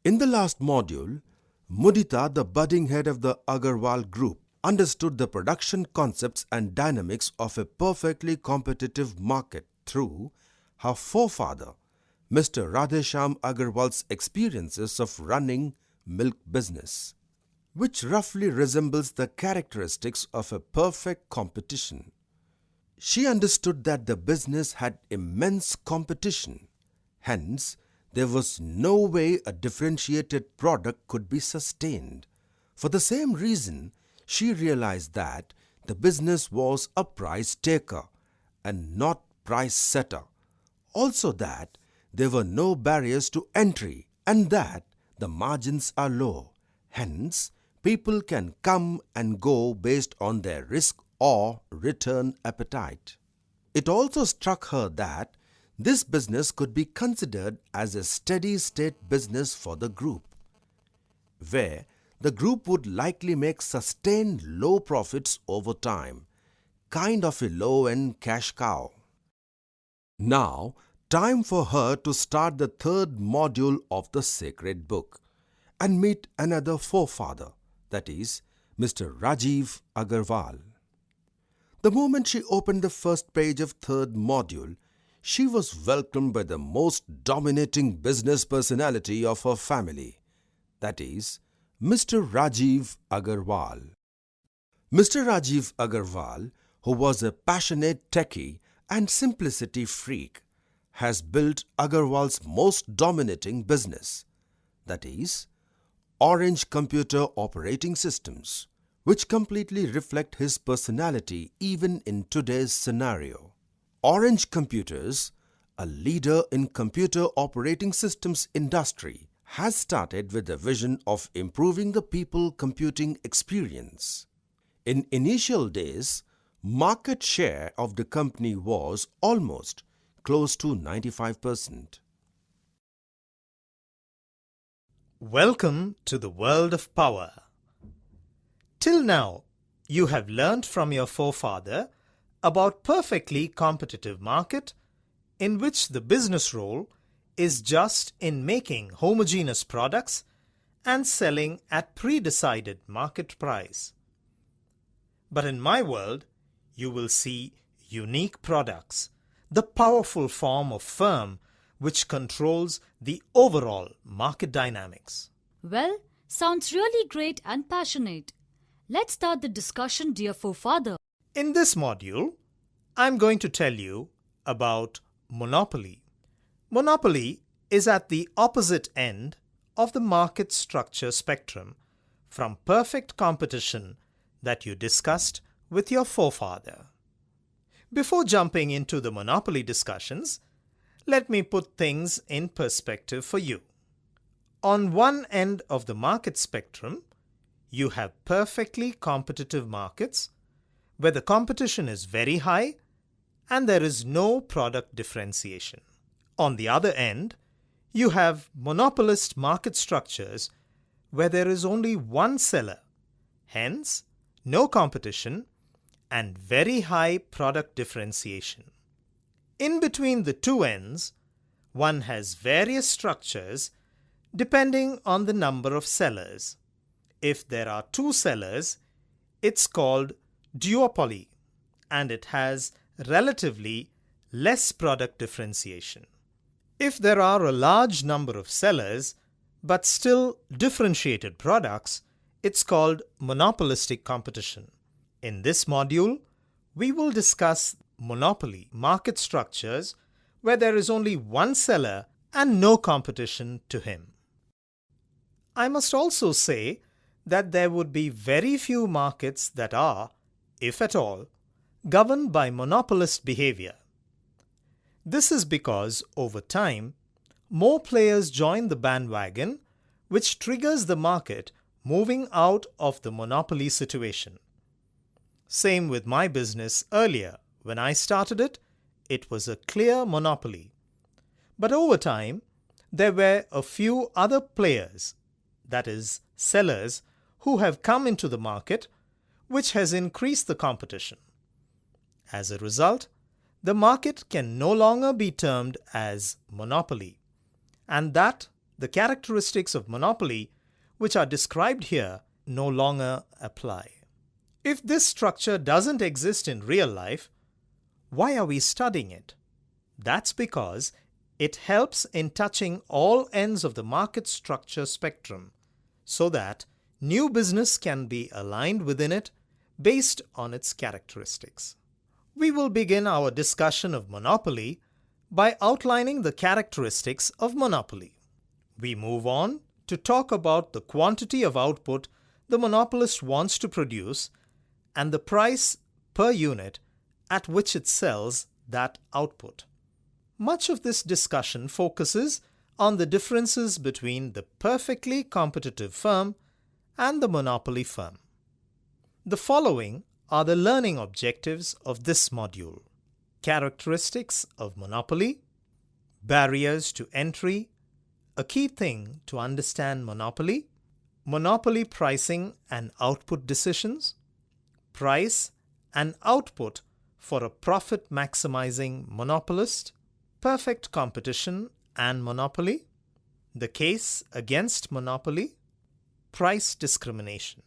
In the last module, Mudita, the budding head of the Agarwal group, understood the production concepts and dynamics of a perfectly competitive market through her forefather, Mr. Radhesham Agarwal's experiences of running milk business, which roughly resembles the characteristics of a perfect competition. She understood that the business had immense competition. Hence, there was no way a differentiated product could be sustained. For the same reason, she realized that the business was a price taker and not price setter. Also that there were no barriers to entry and that the margins are low. Hence, people can come and go based on their risk or return appetite. It also struck her that this business could be considered as a steady-state business for the group, where the group would likely make sustained low profits over time, kind of a low-end cash cow. Now, time for her to start the third module of the sacred book and meet another forefather, that is, Mr. Rajiv Agarwal. The moment she opened the first page of third module, she was welcomed by the most dominating business personality of her family, that is, Mr. Rajiv Agarwal. Mr. Rajiv Agarwal, who was a passionate techie and simplicity freak, has built Agarwal's most dominating business, that is, Orange Computer Operating Systems, which completely reflect his personality even in today's scenario. Orange Computers, a leader in computer operating systems industry, has started with the vision of improving the people computing experience. In initial days, market share of the company was almost close to 95%. Welcome to the world of power. Till now, you have learnt from your forefather about perfectly competitive market in which the business role is just in making homogeneous products and selling at pre-decided market price. But in my world, you will see unique products, the powerful form of firm which controls the overall market dynamics. Well, sounds really great and passionate. Let's start the discussion, dear forefather. In this module, I'm going to tell you about monopoly. Monopoly is at the opposite end of the market structure spectrum from perfect competition that you discussed with your forefather. Before jumping into the monopoly discussions, let me put things in perspective for you. On one end of the market spectrum, you have perfectly competitive markets where the competition is very high and there is no product differentiation. On the other end, you have monopolist market structures where there is only one seller, hence no competition and very high product differentiation. In between the two ends, one has various structures depending on the number of sellers. If there are two sellers, it's called duopoly and it has relatively less product differentiation. If there are a large number of sellers but still differentiated products, it's called monopolistic competition. In this module, we will discuss monopoly market structures where there is only one seller and no competition to him. I must also say that there would be very few markets that are, if at all, governed by monopolist behavior. This is because over time, more players join the bandwagon, which triggers the market moving out of the monopoly situation. Same with my business earlier. When I started it, it was a clear monopoly. But over time, there were a few other players, that is, sellers, who have come into the market, which has increased the competition. As a result, the market can no longer be termed as monopoly, and that the characteristics of monopoly which are described here no longer apply. If this structure doesn't exist in real life, why are we studying it? That's because it helps in touching all ends of the market structure spectrum so that new business can be aligned within it based on its characteristics. We will begin our discussion of monopoly by outlining the characteristics of monopoly. We move on to talk about the quantity of output the monopolist wants to produce and the price per unit at which it sells that output. Much of this discussion focuses on the differences between the perfectly competitive firm and the monopoly firm. The following are the learning objectives of this module: characteristics of monopoly, barriers to entry, a key thing to understand monopoly, monopoly pricing and output decisions, price and output for a profit-maximizing monopolist, perfect competition and monopoly, the case against monopoly, price discrimination.